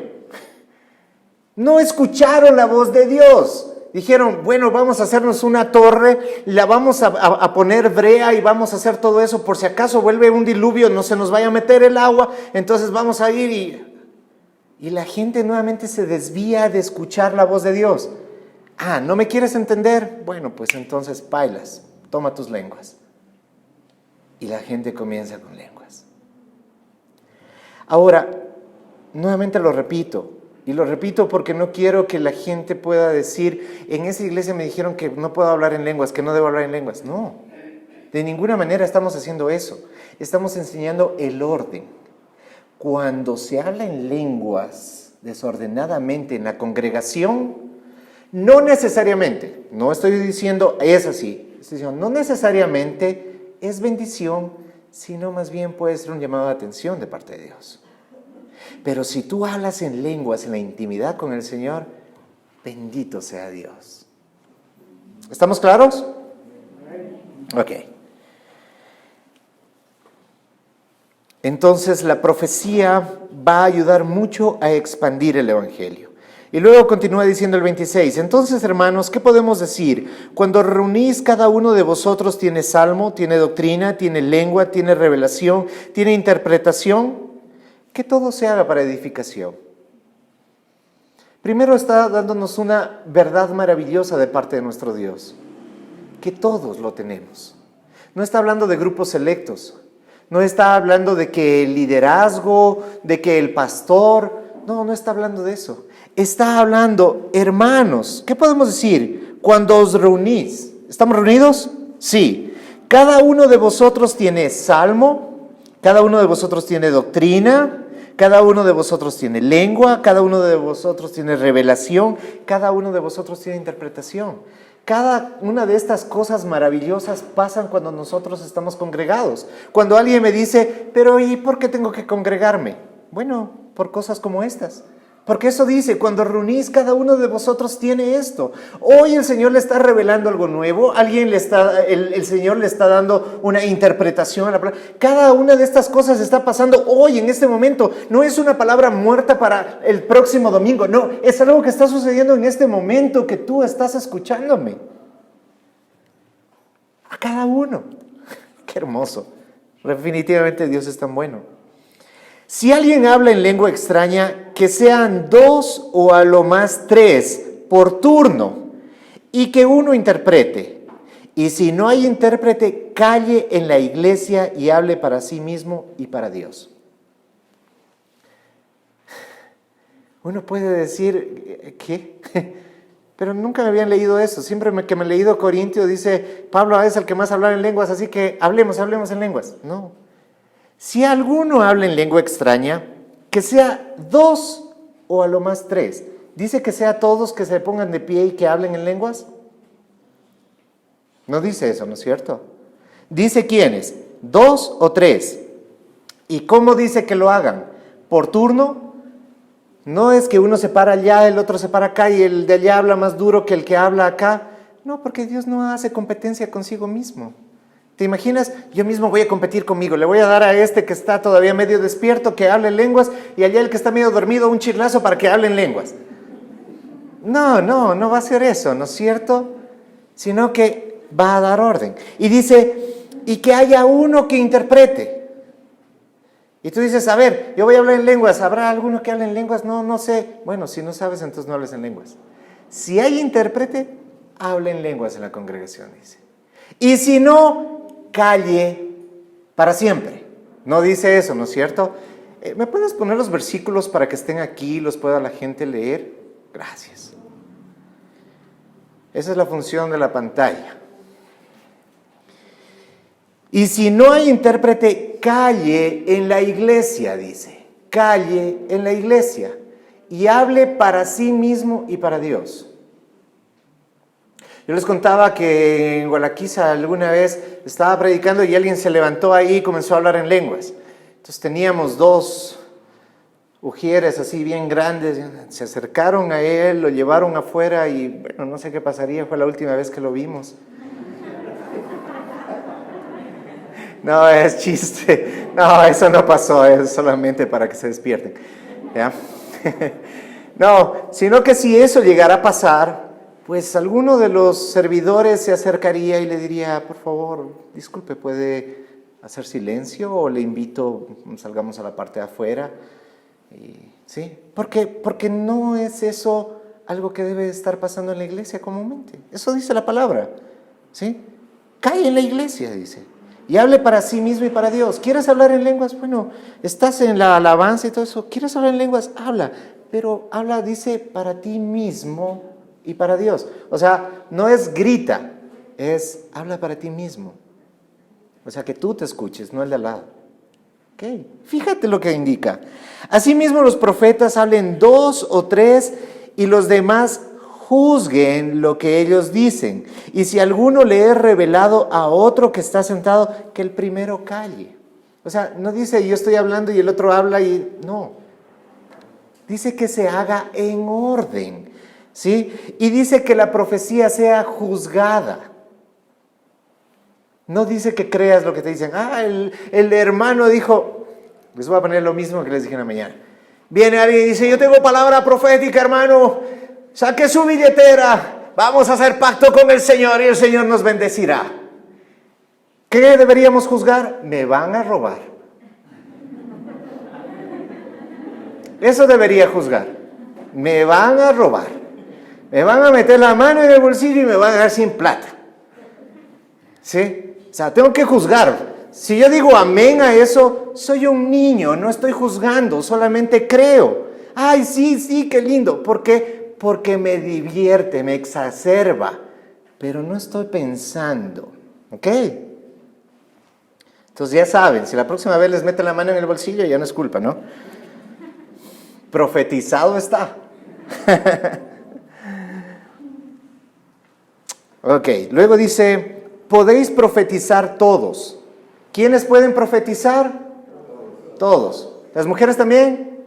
no escucharon la voz de Dios. Dijeron, bueno, vamos a hacernos una torre, la vamos a poner brea y vamos a hacer todo eso, por si acaso vuelve un diluvio, no se nos vaya a meter el agua, entonces vamos a ir y la gente nuevamente se desvía de escuchar la voz de Dios. ¿No me quieres entender? Bueno, pues entonces bailas, toma tus lenguas. Y la gente comienza con lenguas. Ahora, nuevamente lo repito, y lo repito porque no quiero que la gente pueda decir, en esa iglesia me dijeron que no puedo hablar en lenguas, que no debo hablar en lenguas. No, de ninguna manera estamos haciendo eso. Estamos enseñando el orden. Cuando se habla en lenguas desordenadamente en la congregación, no necesariamente, no estoy diciendo es así, estoy diciendo no necesariamente es bendición, sino más bien puede ser un llamado de atención de parte de Dios. Pero si tú hablas en lenguas, en la intimidad con el Señor, bendito sea Dios. ¿Estamos claros? Ok. Entonces la profecía va a ayudar mucho a expandir el Evangelio. Y luego continúa diciendo el 26, entonces hermanos, ¿qué podemos decir? Cuando reunís, cada uno de vosotros tiene salmo, tiene doctrina, tiene lengua, tiene revelación, tiene interpretación, que todo se haga para edificación. Primero está dándonos una verdad maravillosa de parte de nuestro Dios, que todos lo tenemos. No está hablando de grupos selectos, no está hablando de que el liderazgo, de que el pastor, no está hablando de eso. Está hablando, hermanos, ¿qué podemos decir? Cuando os reunís, ¿estamos reunidos? Sí. Cada uno de vosotros tiene salmo, cada uno de vosotros tiene doctrina, cada uno de vosotros tiene lengua, cada uno de vosotros tiene revelación, cada uno de vosotros tiene interpretación. Cada una de estas cosas maravillosas pasan cuando nosotros estamos congregados. Cuando alguien me dice, pero ¿y por qué tengo que congregarme? Bueno, por cosas como estas. Porque eso dice, cuando reunís, cada uno de vosotros tiene esto. Hoy el Señor le está revelando algo nuevo, el Señor le está dando una interpretación a la palabra. Cada una de estas cosas está pasando hoy, en este momento. No es una palabra muerta para el próximo domingo, no, es algo que está sucediendo en este momento que tú estás escuchándome. A cada uno. Qué hermoso. Definitivamente Dios es tan bueno. Si alguien habla en lengua extraña, que sean 2 o a lo más 3 por turno, y que uno interprete. Y si no hay intérprete, calle en la iglesia y hable para sí mismo y para Dios. Uno puede decir, ¿qué? Pero nunca me habían leído eso. Siempre que me he leído Corintios dice, Pablo es el que más habla en lenguas, así que hablemos en lenguas. No. Si alguno habla en lengua extraña, que sea 2 o a lo más 3. ¿Dice que sea todos que se pongan de pie y que hablen en lenguas? No dice eso, ¿no es cierto? Dice quiénes, 2 o 3. ¿Y cómo dice que lo hagan? ¿Por turno? No es que uno se para allá, el otro se para acá y el de allá habla más duro que el que habla acá. No, porque Dios no hace competencia consigo mismo. ¿Te imaginas? Yo mismo voy a competir conmigo. Le voy a dar a este que está todavía medio despierto que hable en lenguas y allá el que está medio dormido un chirlazo para que hable en lenguas. No va a ser eso, ¿no es cierto? Sino que va a dar orden. Y dice, y que haya uno que interprete. Y tú dices, a ver, yo voy a hablar en lenguas. ¿Habrá alguno que hable en lenguas? No sé. Bueno, si no sabes, entonces no hables en lenguas. Si hay intérprete, hable en lenguas en la congregación, dice. Y si no, calle para siempre. No dice eso, ¿no es cierto? ¿Me puedes poner los versículos para que estén aquí y los pueda la gente leer? Gracias. Esa es la función de la pantalla. Y si no hay intérprete, calle en la iglesia, dice. Calle en la iglesia y hable para sí mismo y para Dios. Yo les contaba que en Gualaquiza alguna vez estaba predicando y alguien se levantó ahí y comenzó a hablar en lenguas. Entonces teníamos 2 ujieres así bien grandes, se acercaron a él, lo llevaron afuera y bueno, no sé qué pasaría, fue la última vez que lo vimos. No, es chiste, no, eso no pasó, es solamente para que se despierten. ¿Ya? No, sino que si eso llegara a pasar, pues alguno de los servidores se acercaría y le diría, por favor, disculpe, ¿puede hacer silencio o le invito, salgamos a la parte de afuera? ¿Sí? Porque no es eso algo que debe estar pasando en la iglesia comúnmente. Eso dice la palabra, ¿sí? Cae en la iglesia, dice, y hable para sí mismo y para Dios. ¿Quieres hablar en lenguas? Bueno, estás en la alabanza y todo eso. ¿Quieres hablar en lenguas? Habla, pero habla, dice, para ti mismo y para Dios. O sea, no es grita, es habla para ti mismo. O sea, que tú te escuches, no el de al lado. ¿Ok? Fíjate lo que indica. Asimismo, los profetas hablen 2 o 3 y los demás juzguen lo que ellos dicen. Y si alguno le es revelado a otro que está sentado, que el primero calle. O sea, no dice yo estoy hablando y el otro habla y no. Dice que se haga en orden. ¿Sí? Y dice que la profecía sea juzgada. No dice que creas lo que te dicen. El hermano dijo, les voy a poner lo mismo que les dije en la mañana. Viene alguien y dice, yo tengo palabra profética, hermano, saque su billetera, vamos a hacer pacto con el Señor y el Señor nos bendecirá. ¿Qué deberíamos juzgar? Me van a robar. Eso debería juzgar. Me van a robar. Me van a meter la mano en el bolsillo y me van a dejar sin plata. ¿Sí? O sea, tengo que juzgar. Si yo digo amén a eso, soy un niño, no estoy juzgando, solamente creo. Ay, sí, qué lindo. ¿Por qué? Porque me divierte, me exacerba, pero no estoy pensando. ¿Ok? Entonces ya saben, si la próxima vez les meten la mano en el bolsillo, ya no es culpa, ¿no? Profetizado está. Ok, luego dice, podéis profetizar todos. ¿Quiénes pueden profetizar? Todos. ¿Las mujeres también?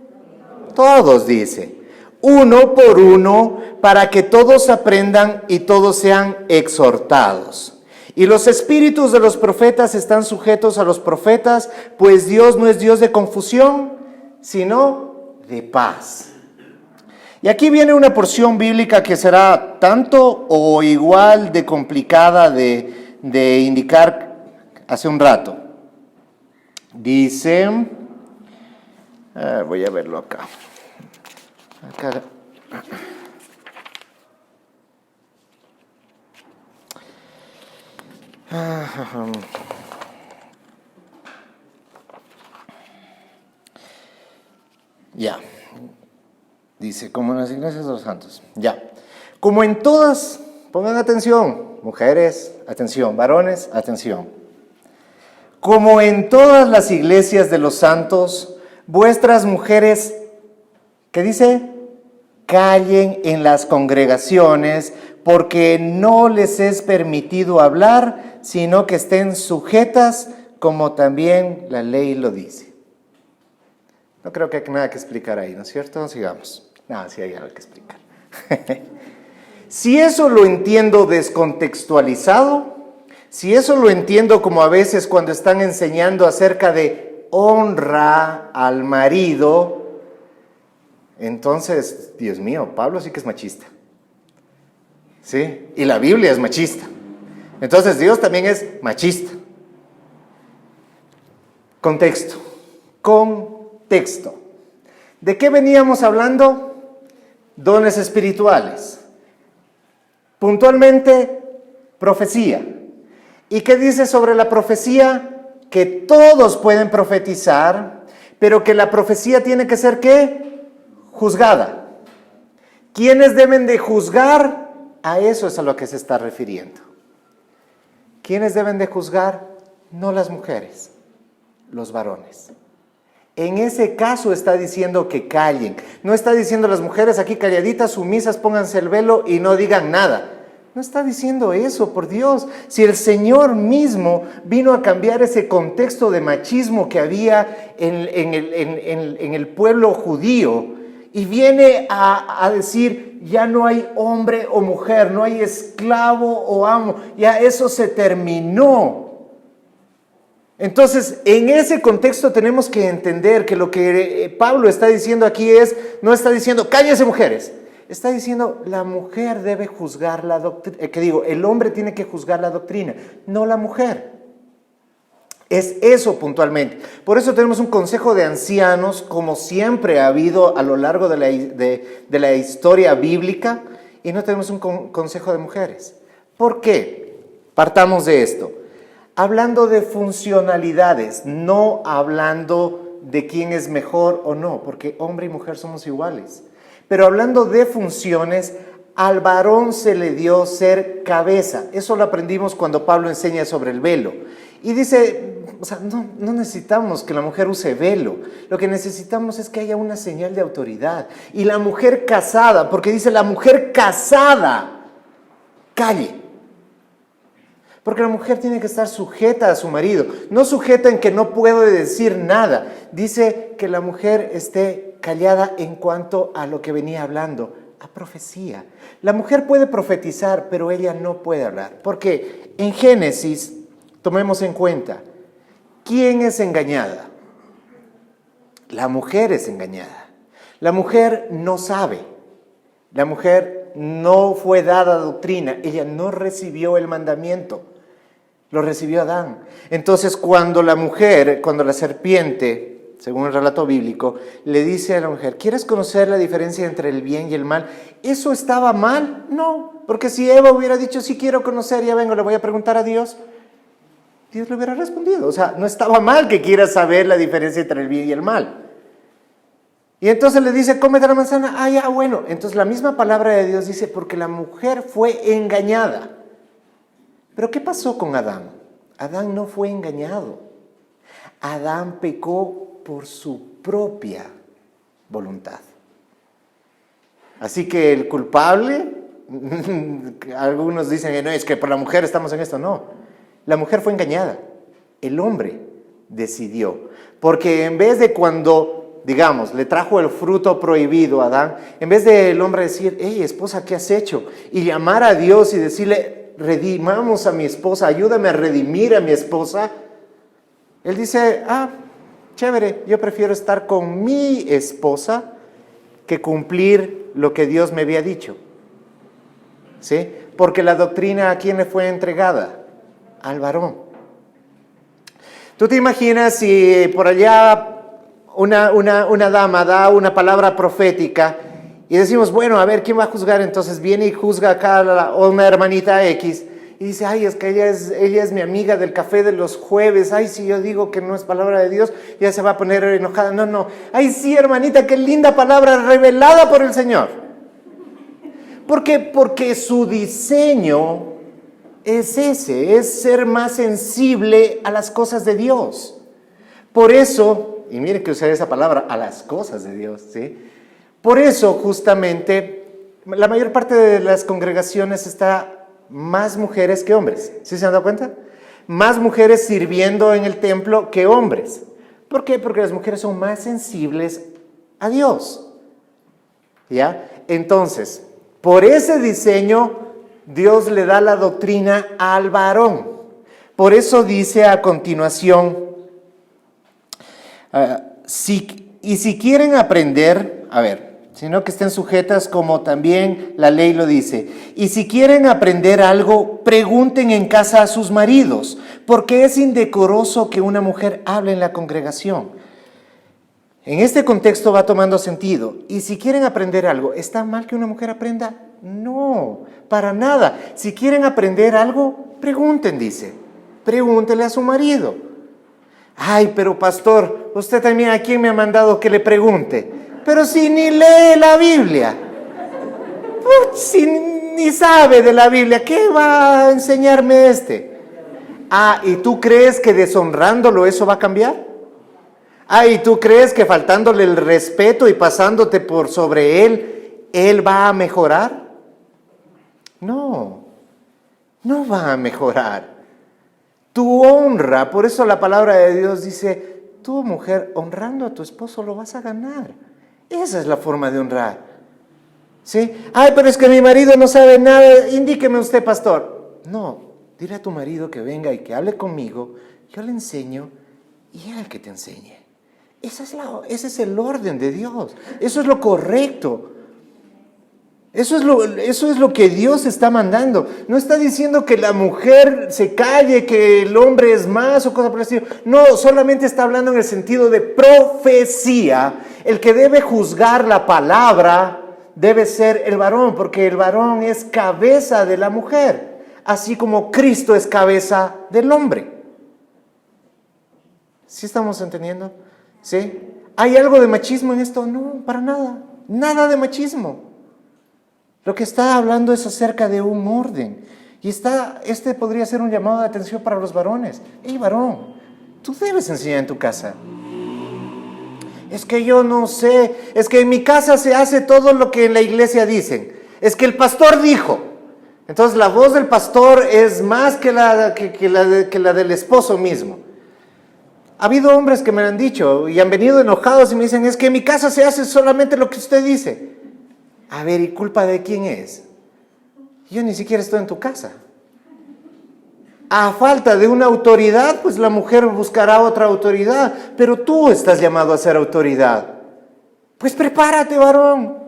Todos, dice. Uno por uno, para que todos aprendan y todos sean exhortados. Y los espíritus de los profetas están sujetos a los profetas, pues Dios no es Dios de confusión, sino de paz. Y aquí viene una porción bíblica que será tanto o igual de complicada de indicar hace un rato. Dice, voy a verlo acá. Ya. Dice, como en las iglesias de los santos. Ya. Como en todas, pongan atención, mujeres, atención, varones, atención. Como en todas las iglesias de los santos, vuestras mujeres, ¿qué dice? Callen en las congregaciones, porque no les es permitido hablar, sino que estén sujetas, como también la ley lo dice. No creo que haya nada que explicar ahí, ¿no es cierto? Sigamos. No, sí hay algo que explicar. Si eso lo entiendo descontextualizado, si eso lo entiendo como a veces cuando están enseñando acerca de honra al marido, entonces, Dios mío, Pablo sí que es machista. ¿Sí? Y la Biblia es machista. Entonces Dios también es machista. Contexto. Contexto. ¿De qué veníamos hablando? Dones espirituales. Puntualmente, profecía. ¿Y qué dice sobre la profecía? Que todos pueden profetizar, pero que la profecía tiene que ser ¿qué? Juzgada. ¿Quiénes deben de juzgar? A eso es a lo que se está refiriendo. ¿Quiénes deben de juzgar? No las mujeres, los varones. En ese caso está diciendo que callen. No está diciendo las mujeres aquí calladitas, sumisas, pónganse el velo y no digan nada. No está diciendo eso, por Dios. Si el Señor mismo vino a cambiar ese contexto de machismo que había en el pueblo judío y viene a decir, ya no hay hombre o mujer, no hay esclavo o amo, ya eso se terminó. Entonces, en ese contexto tenemos que entender que lo que Pablo está diciendo aquí no está diciendo, cállense mujeres. Está diciendo, la mujer debe juzgar la doctrina, el hombre tiene que juzgar la doctrina, no la mujer. Es eso puntualmente. Por eso tenemos un consejo de ancianos, como siempre ha habido a lo largo de la historia bíblica, y no tenemos un consejo de mujeres. ¿Por qué? Partamos de esto. Hablando de funcionalidades, no hablando de quién es mejor o no, porque hombre y mujer somos iguales. Pero hablando de funciones, al varón se le dio ser cabeza. Eso lo aprendimos cuando Pablo enseña sobre el velo. Y dice, no necesitamos que la mujer use velo. Lo que necesitamos es que haya una señal de autoridad. Y la mujer casada, porque dice la mujer casada, calle. Porque la mujer tiene que estar sujeta a su marido, no sujeta en que no puede decir nada. Dice que la mujer esté callada en cuanto a lo que venía hablando, a profecía. La mujer puede profetizar, pero ella no puede hablar. Porque en Génesis, tomemos en cuenta, ¿quién es engañada? La mujer es engañada. La mujer no sabe. La mujer no fue dada doctrina. Ella no recibió el mandamiento. Lo recibió Adán. Entonces, cuando la serpiente, según el relato bíblico, le dice a la mujer, ¿quieres conocer la diferencia entre el bien y el mal? ¿Eso estaba mal? No, porque si Eva hubiera dicho, sí quiero conocer, ya vengo, le voy a preguntar a Dios, Dios le hubiera respondido. O sea, no estaba mal que quieras saber la diferencia entre el bien y el mal. Y entonces le dice, cómete la manzana. Ah, ya, bueno. Entonces la misma palabra de Dios dice, porque la mujer fue engañada. Pero ¿qué pasó con Adán? Adán no fue engañado. Adán pecó por su propia voluntad. Así que el culpable, algunos dicen, no, es que por la mujer estamos en esto. No, la mujer fue engañada. El hombre decidió. Porque en vez de cuando, digamos, le trajo el fruto prohibido a Adán, en vez de el hombre decir, hey, esposa, ¿qué has hecho? Y llamar a Dios y decirle, redimamos a mi esposa, ayúdame a redimir a mi esposa. Él dice, chévere, yo prefiero estar con mi esposa que cumplir lo que Dios me había dicho. ¿Sí? Porque la doctrina, ¿a quién le fue entregada? Al varón. ¿Tú te imaginas si por allá una dama da una palabra profética y decimos, bueno, a ver, ¿quién va a juzgar? Entonces viene y juzga acá una hermanita X y dice, ay, es que ella es mi amiga del café de los jueves. Ay, si yo digo que no es palabra de Dios, ya se va a poner enojada. No. Ay, sí, hermanita, qué linda palabra revelada por el Señor. ¿Por qué? Porque su diseño es ese, es ser más sensible a las cosas de Dios. Por eso, y miren que usé esa palabra, a las cosas de Dios, ¿sí? Por eso, justamente, la mayor parte de las congregaciones está más mujeres que hombres. ¿Sí se han dado cuenta? Más mujeres sirviendo en el templo que hombres. ¿Por qué? Porque las mujeres son más sensibles a Dios. ¿Ya? Entonces, por ese diseño, Dios le da la doctrina al varón. Por eso dice a continuación, si quieren aprender, sino que estén sujetas como también la ley lo dice. Y si quieren aprender algo, pregunten en casa a sus maridos, porque es indecoroso que una mujer hable en la congregación. En este contexto va tomando sentido. Y si quieren aprender algo, ¿está mal que una mujer aprenda? No, para nada. Si quieren aprender algo, pregunten, dice. Pregúntele a su marido. Ay, pero pastor, usted también a quién me ha mandado que le pregunte. Pero si ni lee la Biblia. Si ni sabe de la Biblia, ¿qué va a enseñarme este? ¿Y tú crees que deshonrándolo eso va a cambiar? ¿Y tú crees que faltándole el respeto y pasándote por sobre él va a mejorar? No va a mejorar. Tu honra, por eso la palabra de Dios dice, tú mujer, honrando a tu esposo lo vas a ganar. Esa es la forma de honrar. ¿Sí? Pero es que mi marido no sabe nada, indíqueme usted, pastor. No, dile a tu marido que venga y que hable conmigo, yo le enseño y él que te enseñe. Ese es el orden de Dios. Eso es lo correcto. Eso es lo que Dios está mandando. No está diciendo que la mujer se calle, que el hombre es más o cosas por el estilo. No, solamente está hablando en el sentido de profecía. El que debe juzgar la palabra debe ser el varón, porque el varón es cabeza de la mujer, así como Cristo es cabeza del hombre. ¿Sí estamos entendiendo? ¿Sí? ¿Hay algo de machismo en esto? No, para nada. Nada de machismo. Lo que está hablando es acerca de un orden. Y este podría ser un llamado de atención para los varones. Hey, varón, tú debes enseñar en tu casa. Es que yo no sé, es que en mi casa se hace todo lo que en la iglesia dicen. Es que el pastor dijo. Entonces la voz del pastor es más que la del esposo mismo. Ha habido hombres que me han dicho y han venido enojados y me dicen, es que en mi casa se hace solamente lo que usted dice. A ver, ¿y culpa de quién es? Yo ni siquiera estoy en tu casa. A falta de una autoridad, pues la mujer buscará otra autoridad, pero tú estás llamado a ser autoridad. Pues prepárate, varón.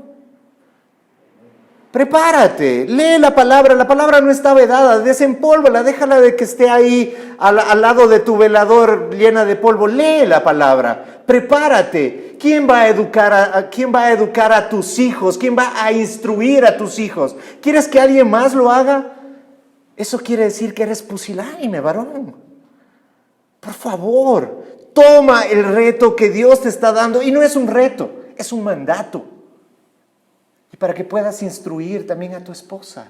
Prepárate, lee la palabra no está vedada, desempólvala, déjala de que esté ahí al lado de tu velador llena de polvo, lee la palabra, prepárate. ¿Quién va a educar a tus hijos? ¿Quién va a instruir a tus hijos? ¿Quieres que alguien más lo haga? Eso quiere decir que eres pusilánime, varón. Por favor, toma el reto que Dios te está dando, y no es un reto, es un mandato. Y para que puedas instruir también a tu esposa.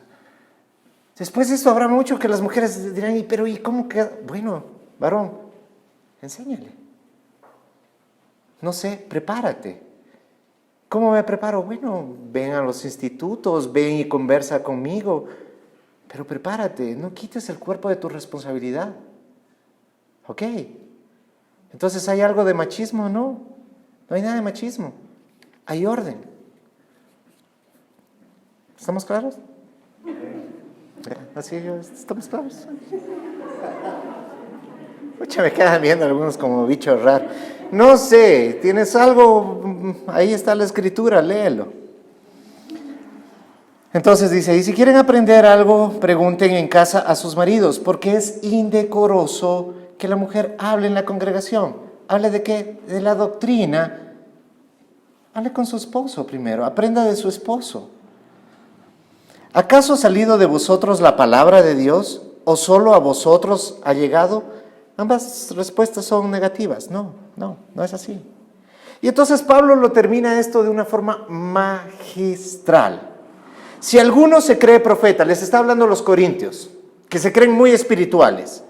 Después de esto habrá mucho que las mujeres dirán, pero ¿y cómo queda? Bueno, varón, enséñale. No sé, prepárate. ¿Cómo me preparo? Bueno, ven a los institutos, ven y conversa conmigo. Pero prepárate, no quites el cuerpo de tu responsabilidad. ¿Ok? Entonces, ¿hay algo de machismo? No, no hay nada de machismo. Hay orden. ¿Estamos claros? Así, ¿estamos claros? Mucha me quedan viendo algunos como bicho raro. No sé, ¿tienes algo? Ahí está la escritura, léelo. Entonces dice, y si quieren aprender algo, pregunten en casa a sus maridos, porque es indecoroso que la mujer hable en la congregación. ¿Hable de qué? De la doctrina. Hable con su esposo primero, aprenda de su esposo. ¿Acaso ha salido de vosotros la palabra de Dios o solo a vosotros ha llegado? Ambas respuestas son negativas. No es así. Y entonces Pablo lo termina esto de una forma magistral. Si alguno se cree profeta, les está hablando a los corintios, que se creen muy espirituales.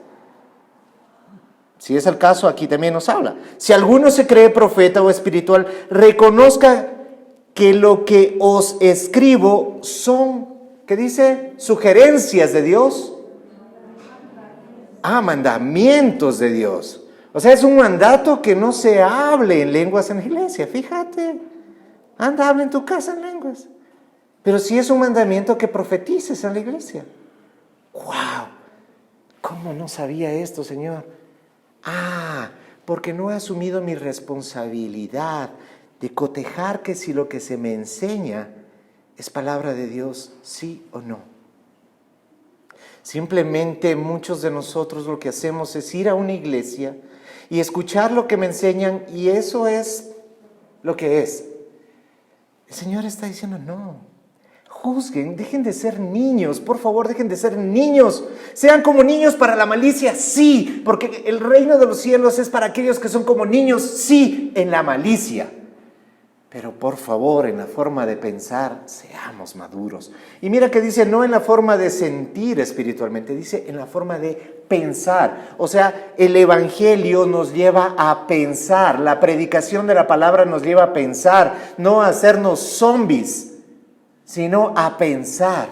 Si es el caso, aquí también nos habla. Si alguno se cree profeta o espiritual, reconozca que lo que os escribo son, ¿qué dice? Sugerencias de Dios. Mandamientos de Dios. O sea, es un mandato que no se hable en lenguas en la iglesia. Fíjate, habla en tu casa en lenguas. Pero sí es un mandamiento que profetices en la iglesia. ¡Wow! ¿Cómo no sabía esto, Señor? Porque no he asumido mi responsabilidad de cotejar que si lo que se me enseña es palabra de Dios, sí o no. Simplemente muchos de nosotros lo que hacemos es ir a una iglesia y escuchar lo que me enseñan y eso es lo que es. El Señor está diciendo no. Juzguen, dejen de ser niños, por favor, dejen de ser niños. Sean como niños para la malicia, sí, porque el reino de los cielos es para aquellos que son como niños, sí, en la malicia. Pero por favor, en la forma de pensar, seamos maduros. Y mira que dice, no en la forma de sentir espiritualmente, dice en la forma de pensar. O sea, el evangelio nos lleva a pensar, la predicación de la palabra nos lleva a pensar, no a hacernos zombies, sino a pensar.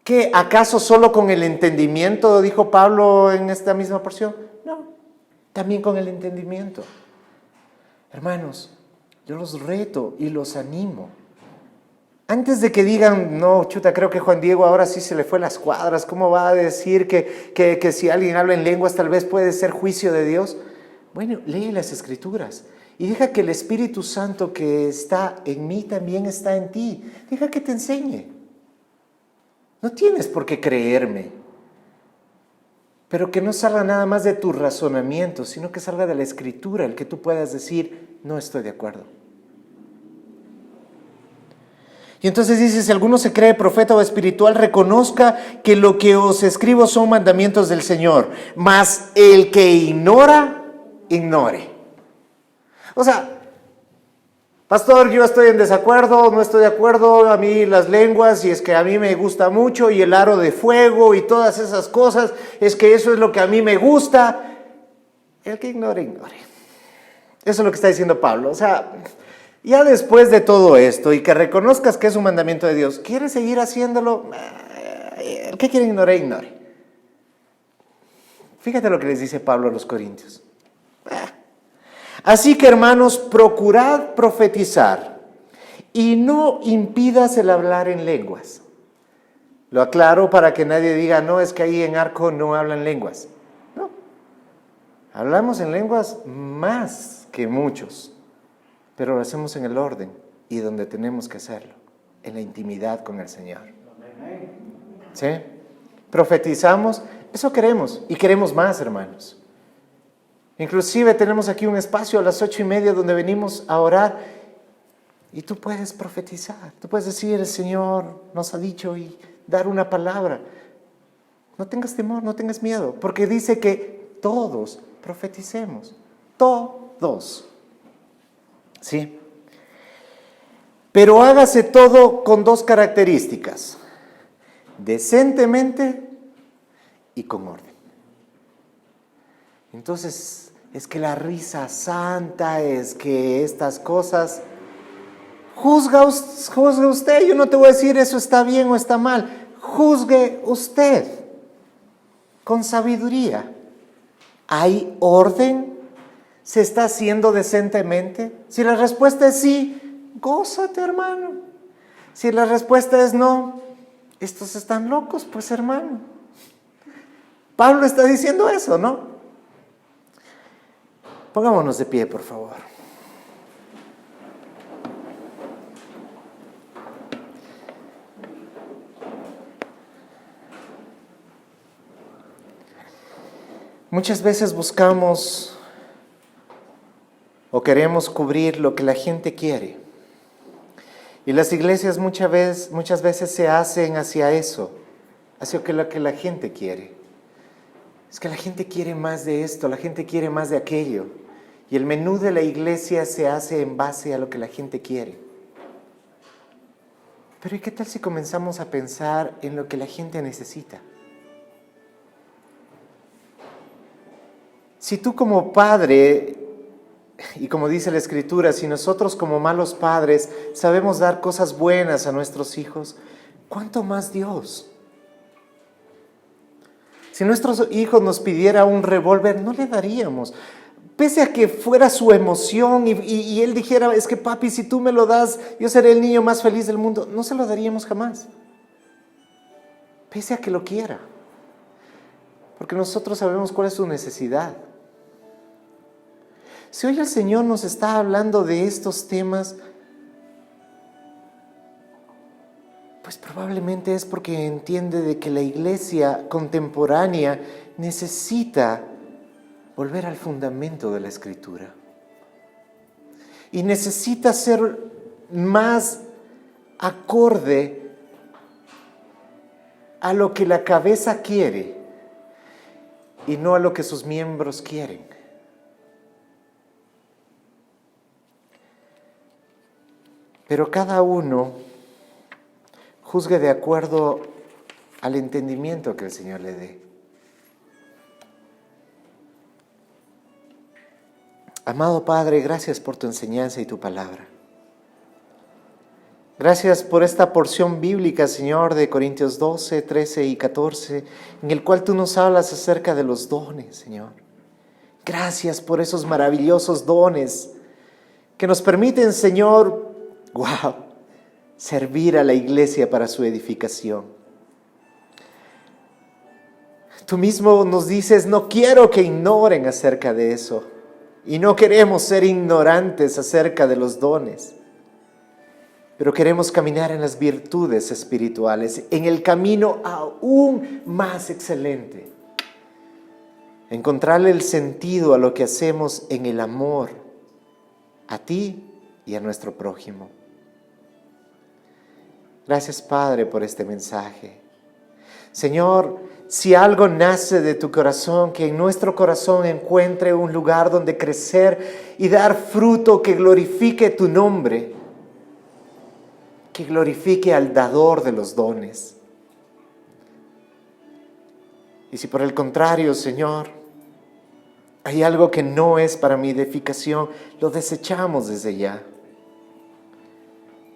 ¿Qué? ¿Acaso solo con el entendimiento, dijo Pablo en esta misma porción? No, también con el entendimiento. Hermanos, yo los reto y los animo. Antes de que digan, no, creo que Juan Diego ahora sí se le fue las cuadras, ¿cómo va a decir que si alguien habla en lenguas tal vez puede ser juicio de Dios? Bueno, lee las Escrituras. Y deja que el Espíritu Santo que está en mí también está en ti. Deja que te enseñe. No tienes por qué creerme. Pero que no salga nada más de tu razonamiento, sino que salga de la Escritura, el que tú puedas decir, no estoy de acuerdo. Y entonces dice, si alguno se cree profeta o espiritual, reconozca que lo que os escribo son mandamientos del Señor. Mas el que ignora, ignore. O sea, pastor, yo estoy en desacuerdo, no estoy de acuerdo, a mí las lenguas, y es que a mí me gusta mucho, y el aro de fuego, y todas esas cosas, es que eso es lo que a mí me gusta. El que ignore, ignore. Eso es lo que está diciendo Pablo. O sea, ya después de todo esto, y que reconozcas que es un mandamiento de Dios, ¿quieres seguir haciéndolo? El que quiere ignorar, ignore. Fíjate lo que les dice Pablo a los corintios. Así que, hermanos, procurad profetizar y no impidas el hablar en lenguas. Lo aclaro para que nadie diga, no, es que ahí en Arco no hablan lenguas. No, hablamos en lenguas más que muchos, pero lo hacemos en el orden y donde tenemos que hacerlo, en la intimidad con el Señor. ¿Sí? Profetizamos, eso queremos y queremos más, hermanos. Inclusive tenemos aquí un espacio a las 8:30 donde venimos a orar y tú puedes profetizar, tú puedes decir, el Señor nos ha dicho y dar una palabra. No tengas temor, no tengas miedo, porque dice que todos profeticemos, todos. ¿Sí? Pero hágase todo con dos características, decentemente y con orden. Entonces, es que la risa santa, es que estas cosas, juzga usted, yo no te voy a decir eso está bien o está mal, juzgue usted con sabiduría. ¿Hay orden ¿Se está haciendo decentemente? Si la respuesta es sí, gózate, hermano. Si la respuesta es no, estos están locos, pues, hermano. Pablo está diciendo eso, ¿no? Pongámonos de pie, por favor. Muchas veces buscamos o queremos cubrir lo que la gente quiere. Y las iglesias muchas veces se hacen hacia eso, hacia lo que la gente quiere. Es que la gente quiere más de esto, la gente quiere más de aquello. Y el menú de la iglesia se hace en base a lo que la gente quiere. Pero ¿y qué tal si comenzamos a pensar en lo que la gente necesita? Si tú como padre, y como dice la Escritura, si nosotros como malos padres sabemos dar cosas buenas a nuestros hijos, ¿cuánto más Dios? Si nuestros hijos nos pidiera un revólver, no le daríamos. Pese a que fuera su emoción y él dijera, es que papi, si tú me lo das, yo seré el niño más feliz del mundo, no se lo daríamos jamás. Pese a que lo quiera. Porque nosotros sabemos cuál es su necesidad. Si hoy el Señor nos está hablando de estos temas, pues probablemente es porque entiende de que la iglesia contemporánea necesita volver al fundamento de la Escritura. Y necesita ser más acorde a lo que la cabeza quiere y no a lo que sus miembros quieren. Pero cada uno juzgue de acuerdo al entendimiento que el Señor le dé. Amado Padre, gracias por tu enseñanza y tu palabra. Gracias por esta porción bíblica, Señor, de Corintios 12, 13 y 14, en el cual tú nos hablas acerca de los dones, Señor. Gracias por esos maravillosos dones que nos permiten, Señor, servir a la iglesia para su edificación. Tú mismo nos dices, no quiero que ignoren acerca de eso. Y no queremos ser ignorantes acerca de los dones. Pero queremos caminar en las virtudes espirituales, en el camino aún más excelente. Encontrarle el sentido a lo que hacemos en el amor a ti y a nuestro prójimo. Gracias, Padre, por este mensaje. Señor, si algo nace de tu corazón, que en nuestro corazón encuentre un lugar donde crecer y dar fruto que glorifique tu nombre, que glorifique al dador de los dones. Y si por el contrario, Señor, hay algo que no es para mi edificación, lo desechamos desde ya.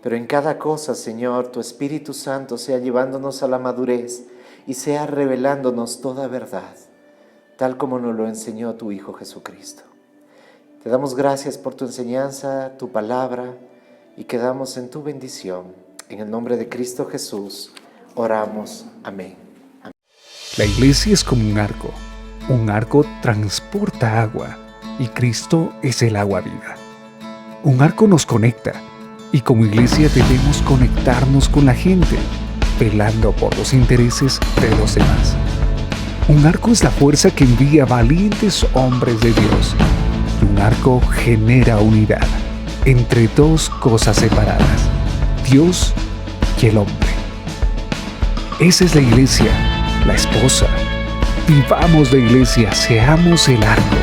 Pero en cada cosa, Señor, tu Espíritu Santo sea llevándonos a la madurez y sea revelándonos toda verdad, tal como nos lo enseñó tu Hijo Jesucristo. Te damos gracias por tu enseñanza, tu palabra, y quedamos en tu bendición. En el nombre de Cristo Jesús, oramos. Amén. Amén. La iglesia es como un arco. Un arco transporta agua y Cristo es el agua viva. Un arco nos conecta y como iglesia debemos conectarnos con la gente, velando por los intereses de los demás. Un arco es la fuerza que envía valientes hombres de Dios. Y un arco genera unidad entre dos cosas separadas, Dios y el hombre. Esa es la iglesia, la esposa. Vivamos la iglesia, seamos el arco.